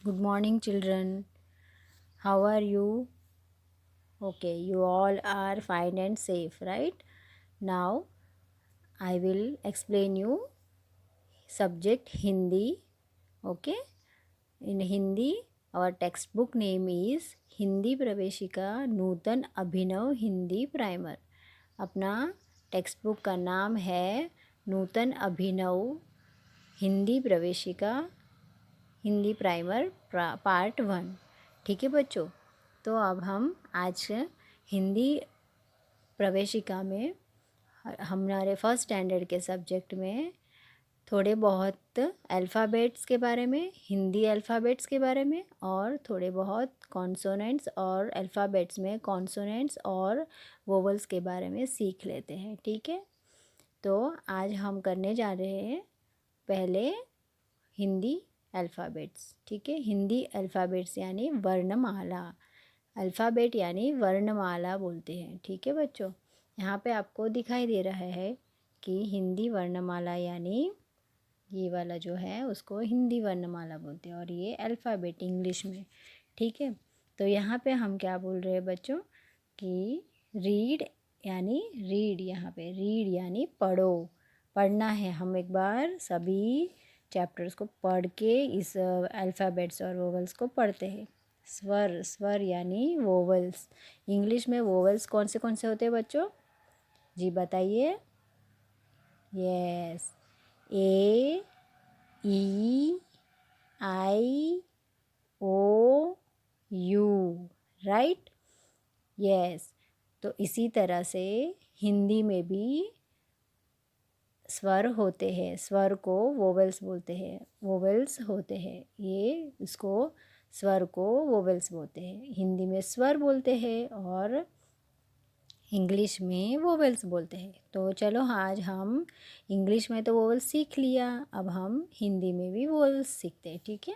Good morning, children. How are you? Okay, you all are fine and safe, right? Now, I will explain you subject Hindi. Okay? In Hindi, our textbook name is Hindi प्रवेशिका नूतन अभिनव Hindi primer. अपना text book का नाम है नूतन अभिनव हिंदी प्रवेशिका Hindi primer part 1. ठीक है बच्चों. तो अब हम आज हिंदी प्रवेशिका में हमारे फर्स्ट स्टैंडर्ड के सब्जेक्ट में थोड़े बहुत अल्फ़ाबेट्स के बारे में, हिंदी अल्फ़ाबेट्स के बारे में और थोड़े बहुत कॉन्सोनेंट्स और अल्फ़ाबेट्स में कॉन्सोनेंट्स और वोवल्स के बारे में सीख लेते हैं. ठीक है. तो आज हम करने जा रहे हैं पहले हिंदी अल्फ़ाबेट्स. ठीक है. हिंदी अल्फ़ाबेट्स यानी वर्णमाला. अल्फ़ाबेट यानी वर्णमाला बोलते हैं. ठीक है बच्चों. यहाँ पे आपको दिखाई दे रहा है कि हिंदी वर्णमाला यानी ये वाला जो है उसको हिंदी वर्णमाला बोलते हैं और ये अल्फ़ाबेट इंग्लिश में. ठीक है. तो यहाँ पे हम क्या बोल रहे हैं बच्चों कि रीड यानी रीड. यहाँ पे रीड यानी पढ़ो, पढ़ना है. हम एक बार सभी चैप्टर्स को पढ़ के इस अल्फ़ाबेट्स और वोवल्स को पढ़ते हैं. स्वर, स्वर यानी वोवल्स. इंग्लिश में वोवल्स कौन से होते हैं बच्चों? जी बताइए. Yes, A, E, I, O, U. Right. Yes. तो इसी तरह से हिंदी में भी स्वर होते हैं. स्वर को वोवेल्स बोलते हैं. वोवेल्स होते हैं ये, इसको स्वर को वोवेल्स बोलते हैं. हिंदी में स्वर बोलते हैं और इंग्लिश में वोवेल्स बोलते हैं. तो चलो आज हम इंग्लिश में तो वोवेल्स सीख लिया, अब हम हिंदी में भी वोवेल्स सीखते हैं. ठीक है.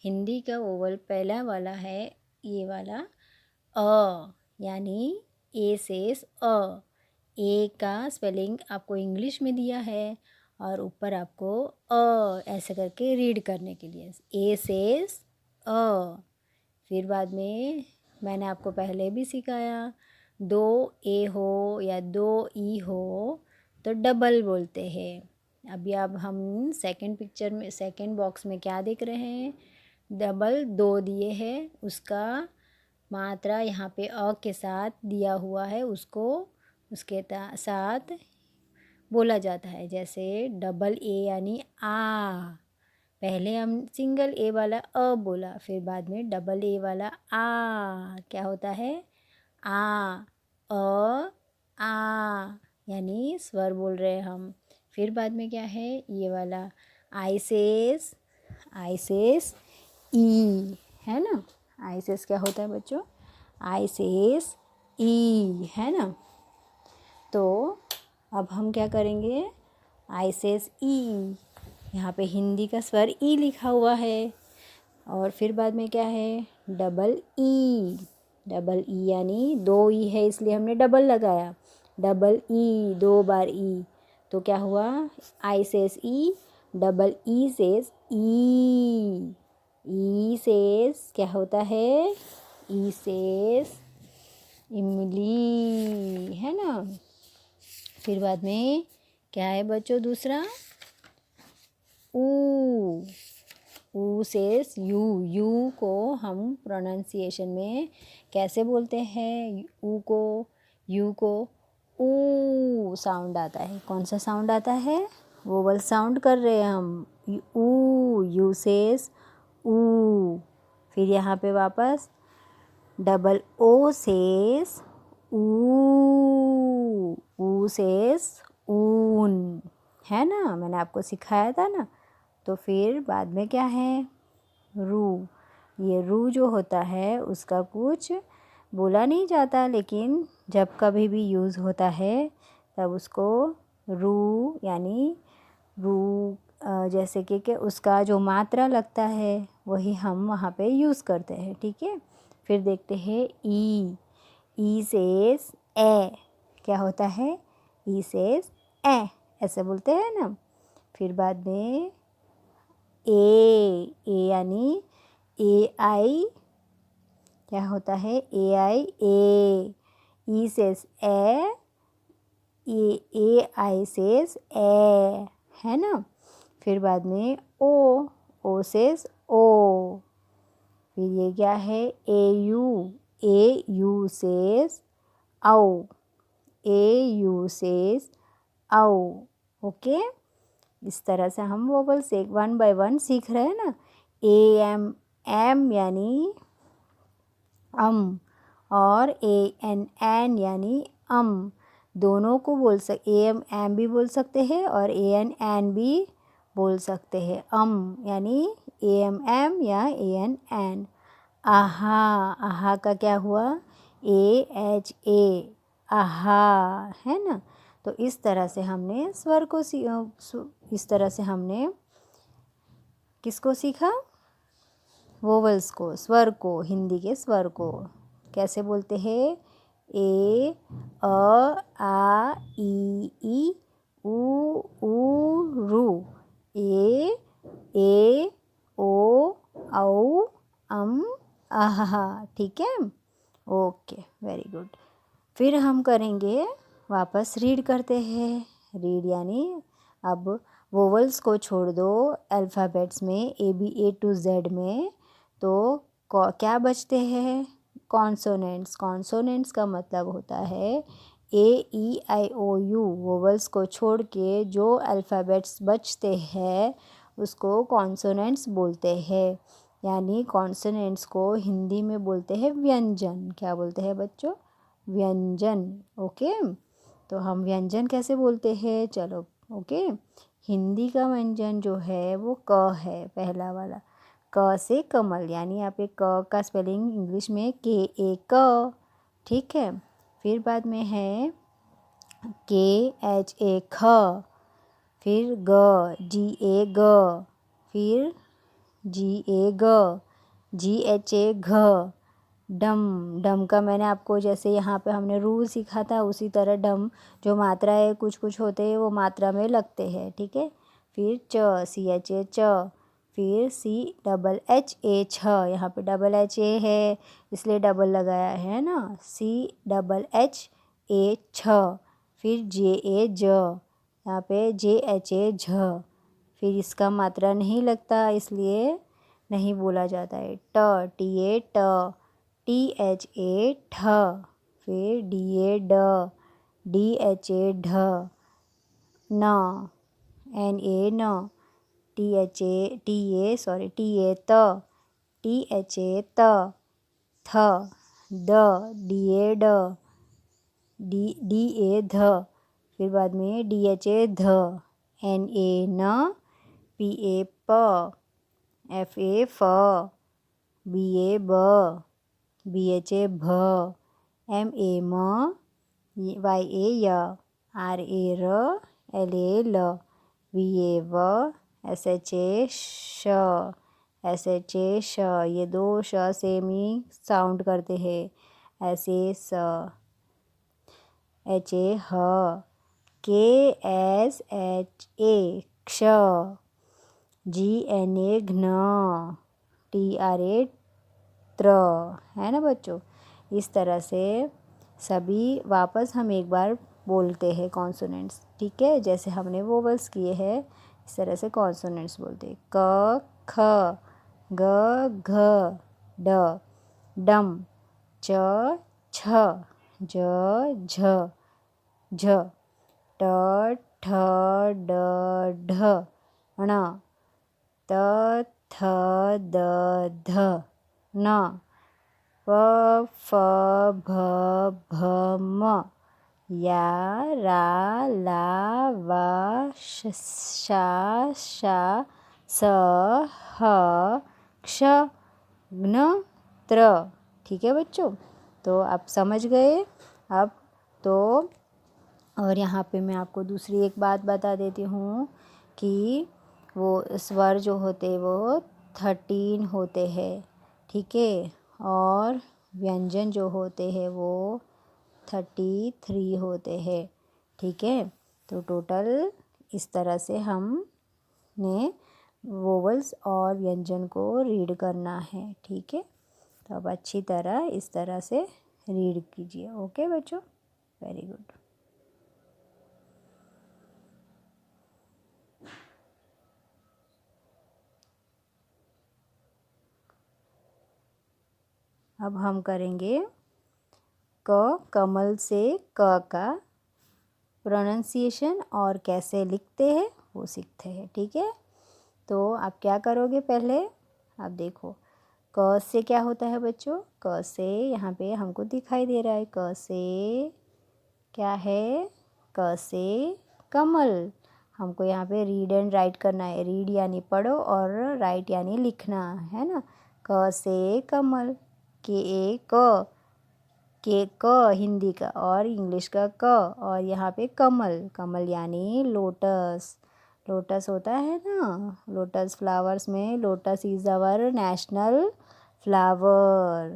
हिंदी का वोवेल पहला वाला है ये वाला अ, यानी ए से अ. ए का स्पेलिंग आपको इंग्लिश में दिया है और ऊपर आपको अ ऐसे करके रीड करने के लिए ए से अ. फिर बाद में मैंने आपको पहले भी सिखाया, दो ए हो या दो ई हो तो डबल बोलते हैं. अभी अब हम सेकंड पिक्चर में सेकंड बॉक्स में क्या देख रहे हैं? डबल दो दिए हैं, उसका मात्रा यहाँ पे अ के साथ दिया हुआ है, उसको उसके साथ बोला जाता है. जैसे डबल ए यानी आ. पहले हम सिंगल ए वाला अ बोला, फिर बाद में डबल ए वाला आ. क्या होता है? आ, अ, आ यानी स्वर बोल रहे हैं हम. फिर बाद में क्या है? ये वाला आइसेस, आइसेस ई है ना. आइसेस क्या होता है बच्चों? आइसेस ई है ना. तो अब हम क्या करेंगे? आइसेस ई. यहाँ पे हिंदी का स्वर ई लिखा हुआ है और फिर बाद में क्या है? Double E. डबल ई यानी दो ई है इसलिए हमने डबल लगाया. डबल ई, दो बार ई. तो क्या हुआ? आई सेस ई, डबल ई सेस ई. ई सेस क्या होता है? ई सेस इमली है ना. फिर बाद में क्या है बच्चों दूसरा? ऊ. ऊ सेस यू. यू को हम प्रोनाउंसिएशन में कैसे बोलते हैं? ऊ को, यू को ऊ साउंड आता है. कौन सा साउंड आता है? वोवल साउंड कर रहे हैं हम. ऊ, यू सेस ऊ. फिर यहाँ पे वापस डबल ओ सेस ऊ. ऊ सेस ऊन है ना. मैंने आपको सिखाया था ना. तो फिर बाद में क्या है? रू. ये रू जो होता है उसका कुछ बोला नहीं जाता, लेकिन जब कभी भी यूज़ होता है तब उसको रू यानी रू जैसे कि उसका जो मात्रा लगता है वही हम वहाँ पे यूज़ करते हैं. ठीक है. फिर देखते हैं ई. ई सेस ए. क्या होता है? ई सेस ए ऐसे बोलते हैं ना. फिर बाद में ए. ए यानी ए आई क्या होता है, ए आई ए, ई सेज ए आई सेज ए, है ना। फिर बाद में ओ सेज ओ। फिर ये क्या है, ए यू सेज औ, ए यू सेज औ। ओके, इस तरह से हम वोवल्स एक 1 बाय 1 सीख रहे हैं ना। एम यानी और एन यानी दोनों को बोल एम भी बोल सकते हैं और एन भी बोल सकते हैं। यानी एम या एन। आहा का क्या हुआ, AHA, आहा, है ना। तो इस तरह से हमने स्वर को इस तरह से हमने किसको सीखा, वोवल्स को, स्वर को, हिंदी के स्वर को कैसे बोलते हैं, ए आ ई ऊ रू, ए ओ औ आहा। ठीक है, ओके, वेरी गुड। फिर हम करेंगे, वापस रीड करते हैं। रीड यानी अब वोवल्स को छोड़ दो अल्फ़ाबेट्स में, A to Z में, तो क्या बचते हैं, कॉन्सोनेंट्स। कॉन्सोनेंट्स का मतलब होता है AEIOU। वोवल्स को छोड़ के जो अल्फ़ाबेट्स बचते हैं उसको कॉन्सोनेंट्स बोलते हैं। यानी कॉन्सोनेंट्स को हिंदी में बोलते हैं व्यंजन। क्या बोलते हैं बच्चों, व्यंजन। ओके, तो हम व्यंजन कैसे बोलते हैं, चलो। ओके, हिंदी का व्यंजन जो है वो क है, पहला वाला। क से कमल, यानी यहाँ पे क का स्पेलिंग इंग्लिश में KA क। ठीक है, फिर बाद में है KHA ख, फिर GA ग, फिर GA ग, GHA घ। डम का मैंने आपको, जैसे यहाँ पे हमने रूल सीखा था उसी तरह डम जो मात्रा है कुछ होते हैं वो मात्रा में लगते हैं। ठीक है, फिर CHA च, फिर CHHA छ, यहाँ पे HHA है इसलिए डबल लगाया है ना, CHHA छ। फिर JA ज, यहाँ पे JHA झ। फिर इसका मात्रा नहीं लगता इसलिए नहीं बोला जाता है। TA ट, THA ठ, फिर DA ड, DHA ढ, न, NA न, TA त, THA त, थ, DA ड, DA ध, फिर बाद में DHA ध, NA न, PA प, FA फ, BA ब, BHA भ, MA म, YA य, RA र, LA ल, VA व, SHA श, SHA श। ये दो श सेम ही साउंड करते हैं, ऐसे स। HA ह, KSHA क्ष, GNA घ्न, TRA त्र, है ना बच्चों। इस तरह से सभी वापस हम एक बार बोलते हैं कॉन्सोनेंट्स। ठीक है, जैसे हमने वोवल्स किए हैं इस तरह से कॉन्सोनेंट्स बोलते हैं। क ख, ग घ, ड, डम, च छ, ज झ, झ, ट ठ, ड ढ, ण, त थ, द ध, न, प फ भ भ म, या रा ला वा शा स ह क्ष ज्ञ त्र। ठीक है बच्चों, तो आप समझ गए अब तो। और यहाँ पे मैं आपको दूसरी एक बात बता देती हूँ कि वो स्वर जो होते वो 13 होते हैं। ठीक है, और व्यंजन जो होते हैं वो 33 होते हैं। ठीक है, तो टोटल इस तरह से हमने वोवल्स और व्यंजन को रीड करना है, ठीक है। तो अब अच्छी तरह इस तरह से रीड कीजिए। ओके बच्चों, वेरी गुड। अब हम करेंगे कमल से क का प्रोनाउंसिएशन और कैसे लिखते हैं वो सीखते हैं, ठीक है। तो आप क्या करोगे, पहले आप देखो क से क्या होता है बच्चों। क से यहाँ पे हमको दिखाई दे रहा है, क से क्या है, क से कमल। हमको यहाँ पे रीड एंड राइट करना है। रीड यानी पढ़ो और राइट यानी लिखना है ना। क से कमल, के क हिंदी का और इंग्लिश का क, और यहाँ पे कमल, कमल यानी लोटस। लोटस होता है ना, लोटस फ्लावर्स में lotus is our national flower.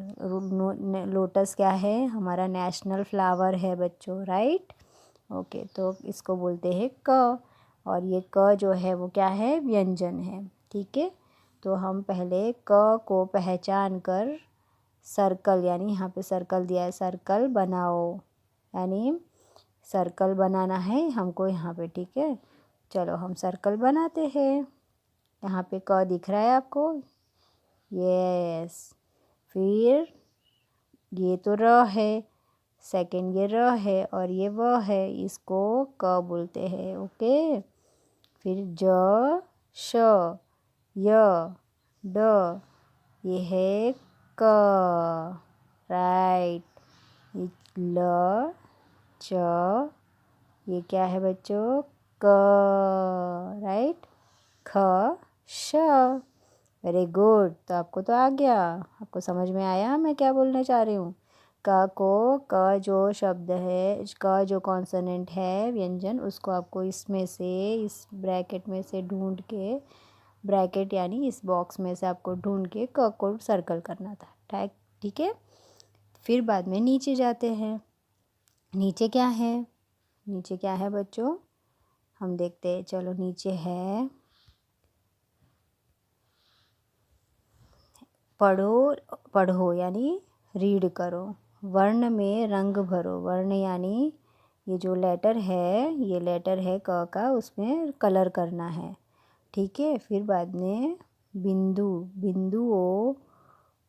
Lotus क्या है, हमारा नेशनल फ्लावर है बच्चों, राइट। ओके, तो इसको बोलते हैं क, और ये क जो है वो क्या है, व्यंजन है, ठीक है। तो हम पहले क को पहचान कर सर्कल, यानी यहाँ पे सर्कल दिया है, सर्कल बनाओ, यानी सर्कल बनाना है हमको यहाँ पे, ठीक है। चलो हम सर्कल बनाते हैं। यहाँ पे क दिख रहा है आपको, यस। फिर ये तो र है, सेकंड ये र है और ये व है, इसको क बोलते हैं, ओके। फिर ज, श, य, ड, ये है क, राइट। ये ल, च, ये क्या है बच्चों, क, राइट। ख, श, वेरी गुड। तो आपको तो आ गया, आपको समझ में आया मैं क्या बोलना चाह रही हूँ। क जो शब्द है, क जो कॉन्सोनेंट है, व्यंजन, उसको आपको इसमें से, इस ब्रैकेट में से ढूंढ के, ब्रैकेट यानी इस बॉक्स में से आपको ढूंढ के क को सर्कल करना था, ठीक है। फिर बाद में नीचे जाते हैं। नीचे क्या है, नीचे क्या है बच्चों, हम देखते हैं। चलो नीचे है पढ़ो, पढ़ो यानी रीड करो। वर्ण में रंग भरो, वर्ण यानी ये जो लेटर है, ये लेटर है क का, उसमें कलर करना है, ठीक है। फिर बाद में बिंदु, बिंदुओं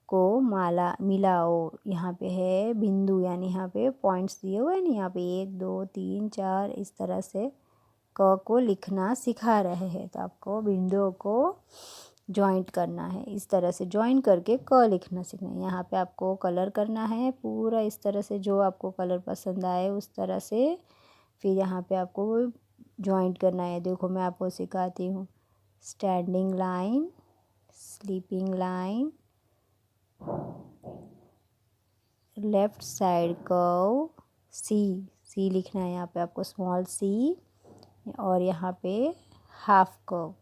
को मिलाओ। यहाँ पे है बिंदु, यानी यहाँ पे पॉइंट्स दिए हुए हैं ना, यहाँ पे 1 2 3 4, इस तरह से क को लिखना सिखा रहे हैं। तो आपको बिंदुओं को जॉइंट करना है, इस तरह से जॉइन करके क लिखना सीखना है। यहाँ पे आपको कलर करना है पूरा इस तरह से, जो आपको कलर पसंद आए उस तरह से। फिर यहाँ पे आपको जॉइंट करना है। देखो मैं आपको सिखाती हूँ। Standing line, sleeping line, left side curve, C लिखना है यहाँ पे आपको, स्मॉल सी, और यहाँ पे हाफ कर्व।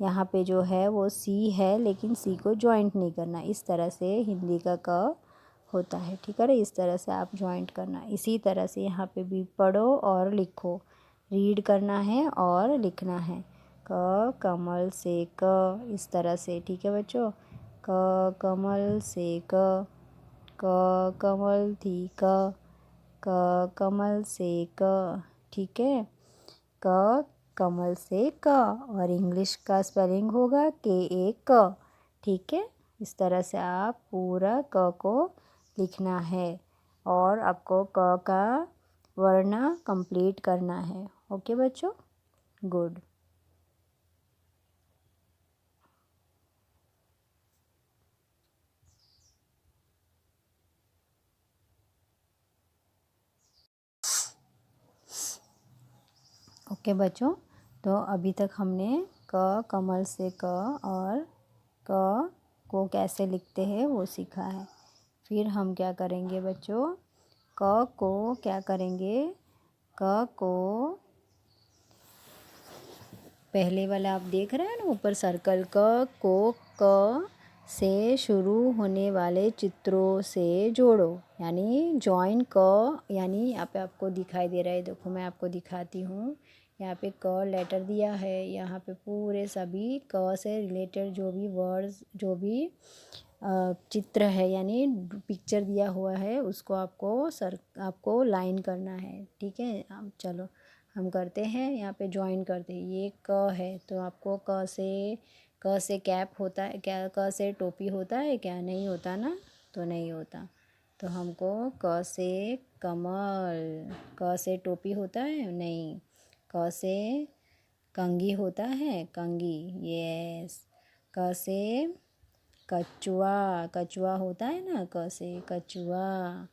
यहाँ पे जो है वो सी है, लेकिन सी को जॉइंट नहीं करना, इस तरह से हिंदी का क होता है, ठीक है। इस तरह से आप जॉइंट करना। इसी तरह से यहाँ पे भी पढ़ो और लिखो, रीड करना है और लिखना है। क कमल से क, इस तरह से, ठीक है बच्चों। क कमल से क कमल थी क कमल से क, ठीक है। क कमल से क, और इंग्लिश का स्पेलिंग होगा KA, ठीक है। इस तरह से आप पूरा क को लिखना है और आपको क का वर्ण कंप्लीट करना है, ओके बच्चों, गुड। ओके बच्चों, तो अभी तक हमने क कमल से क और क को कैसे लिखते हैं वो सीखा है। फिर हम क्या करेंगे बच्चों, क को क्या करेंगे, क को पहले वाला आप देख रहे हैं ना ऊपर सर्कल, क को क से शुरू होने वाले चित्रों से जोड़ो, यानी जॉइन क, यानी यहाँ पे आपको दिखाई दे रहा है, देखो मैं आपको दिखाती हूँ। यहाँ पे क लेटर दिया है। यहाँ पे पूरे सभी क से रिलेटेड जो भी वर्ड्स, जो भी चित्र है यानी पिक्चर दिया हुआ है, उसको आपको लाइन करना है। ठीक है, अब चलो हम करते हैं, यहाँ पे ज्वाइन करते हैं। ये क है तो आपको क से कैप होता है क्या? क से टोपी होता है क्या? नहीं होता ना, तो नहीं होता। तो हमको क से कमल, क से टोपी होता है? नहीं। क से कंघी होता है? कंघी, यस। क से कछुआ, कछुआ होता है ना, क से कछुआ।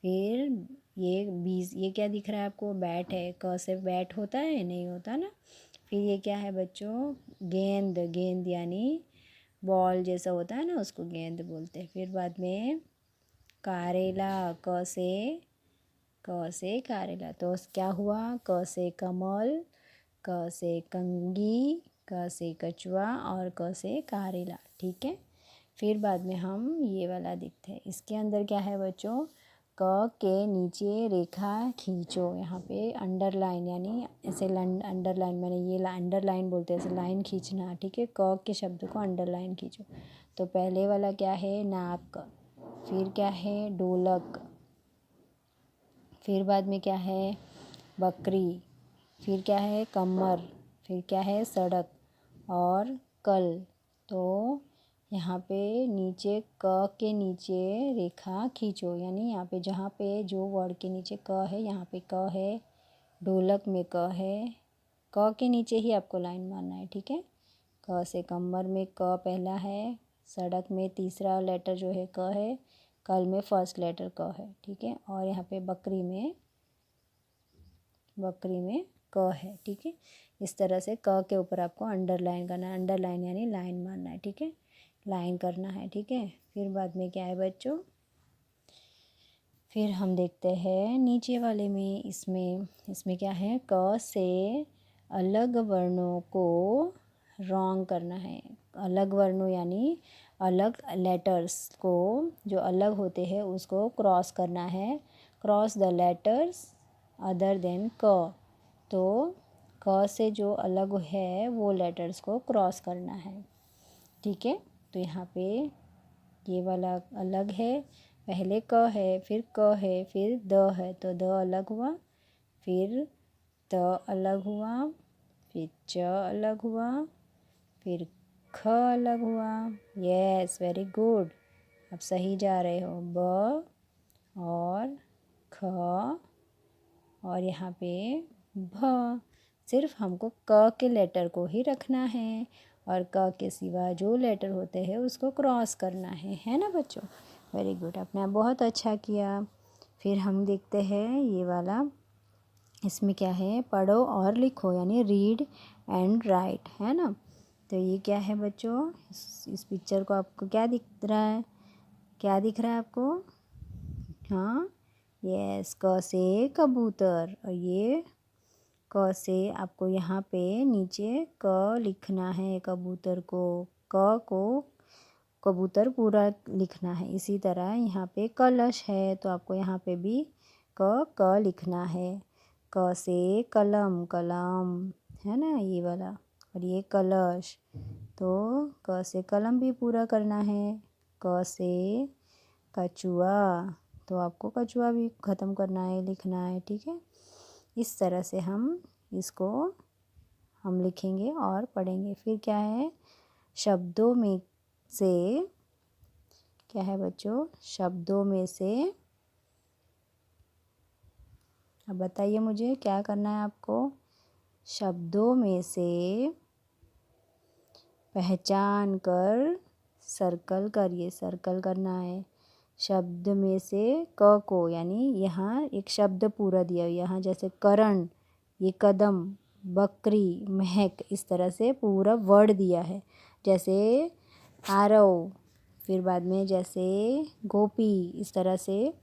फिर ये क्या दिख रहा है आपको? बैट है। क से बैट होता है? नहीं होता ना। फिर ये क्या है बच्चों? गेंद, गेंद यानी बॉल जैसा होता है ना, उसको गेंद बोलते हैं। फिर बाद में कारेला, क से कारेला। तो क्या हुआ? क से कमल, क से कंघी, क से कछुआ और क से कारेला। ठीक है। फिर बाद में हम ये वाला देखते हैं। इसके अंदर क्या है बच्चों? क के नीचे रेखा खींचो। यहाँ पे अंडरलाइन यानी ऐसे अंडरलाइन, मैंने ये अंडरलाइन बोलते हैं, ऐसे लाइन खींचना। ठीक है, क के शब्द को अंडरलाइन खींचो। तो पहले वाला क्या है? नाक। फिर क्या है? ढोलक। फिर बाद में क्या है? बकरी। फिर क्या है? कमर। फिर क्या है? सड़क और कल। तो यहाँ पे नीचे क के नीचे रेखा खींचो, यानी यहाँ पे जहाँ पे जो वर्ड के नीचे क है, यहाँ पे क है, ढोलक में क है, क के नीचे ही आपको लाइन मारना है। ठीक है, क से कमर में क पहला है, सड़क में तीसरा लेटर जो है क है, कल में फर्स्ट लेटर क है। ठीक है, और यहाँ पे बकरी में क है। ठीक है, इस तरह से क के ऊपर आपको अंडरलाइन करना है। अंडरलाइन यानी लाइन मारना है। ठीक है, लाइन करना है। ठीक है, फिर बाद में क्या है बच्चों? फिर हम देखते हैं नीचे वाले में। इसमें क्या है? क से अलग वर्णों को रॉन्ग करना है। अलग वर्णों यानी अलग लेटर्स को, जो अलग होते हैं उसको क्रॉस करना है। Cross the letters other than क। तो क से जो अलग है वो लेटर्स को क्रॉस करना है। ठीक है, तो यहाँ पे ये वाला अलग है, पहले क है, फिर क है, फिर द है, तो द अलग हुआ, फिर त अलग हुआ, फिर च अलग हुआ, फिर ख अलग हुआ। यस, वेरी गुड, आप सही जा रहे हो। ब और ख और यहाँ पे भ। सिर्फ हमको क के लेटर को ही रखना है और क के सिवा जो लेटर होते हैं उसको क्रॉस करना है ना बच्चों? वेरी गुड, आपने बहुत अच्छा किया। फिर हम देखते हैं ये वाला। इसमें क्या है? पढ़ो और लिखो यानी रीड एंड राइट, है ना। तो ये क्या है बच्चों? इस पिक्चर को आपको क्या दिख रहा है? क्या दिख रहा है आपको? हाँ, यस, क से कबूतर। और ये क से आपको यहाँ पे नीचे क लिखना है, कबूतर को कबूतर पूरा लिखना है। इसी तरह यहाँ पे कलश है तो आपको यहाँ पे भी क लिखना है। क से कलम, है ना ये वाला। और ये कलश, तो क से कलम भी पूरा करना है। क से कछुआ, तो आपको कछुआ भी ख़त्म करना है, लिखना है। ठीक है, इस तरह से इसको हम लिखेंगे और पढ़ेंगे। फिर क्या है? शब्दों में से क्या है बच्चों? शब्दों में से, अब बताइए मुझे क्या करना है आपको? शब्दों में से पहचान कर सर्कल करना है। शब्द में से क को, यानी यहाँ एक शब्द पूरा दिया, यहाँ जैसे करण, ये कदम, बकरी, महक, इस तरह से पूरा वर्ड दिया है। जैसे आरव, फिर बाद में जैसे गोपी, इस तरह से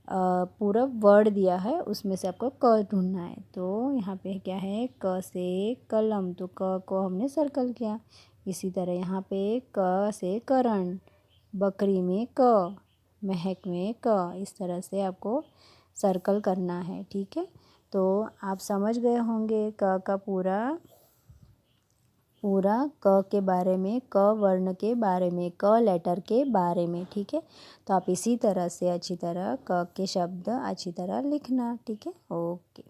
पूरा वर्ड दिया है, उसमें से आपको क ढूंढना है। तो यहाँ पे क्या है? क से कलम, तो क को हमने सर्कल किया। इसी तरह यहाँ पे क से करण, बकरी में क, महक में क, इस तरह से आपको सर्कल करना है। ठीक है, तो आप समझ गए होंगे क का पूरा पूरा क के बारे में, क वर्ण के बारे में, क लेटर के बारे में। ठीक है, तो आप इसी तरह से अच्छी तरह क के शब्द अच्छी तरह लिखना। ठीक है, ओके।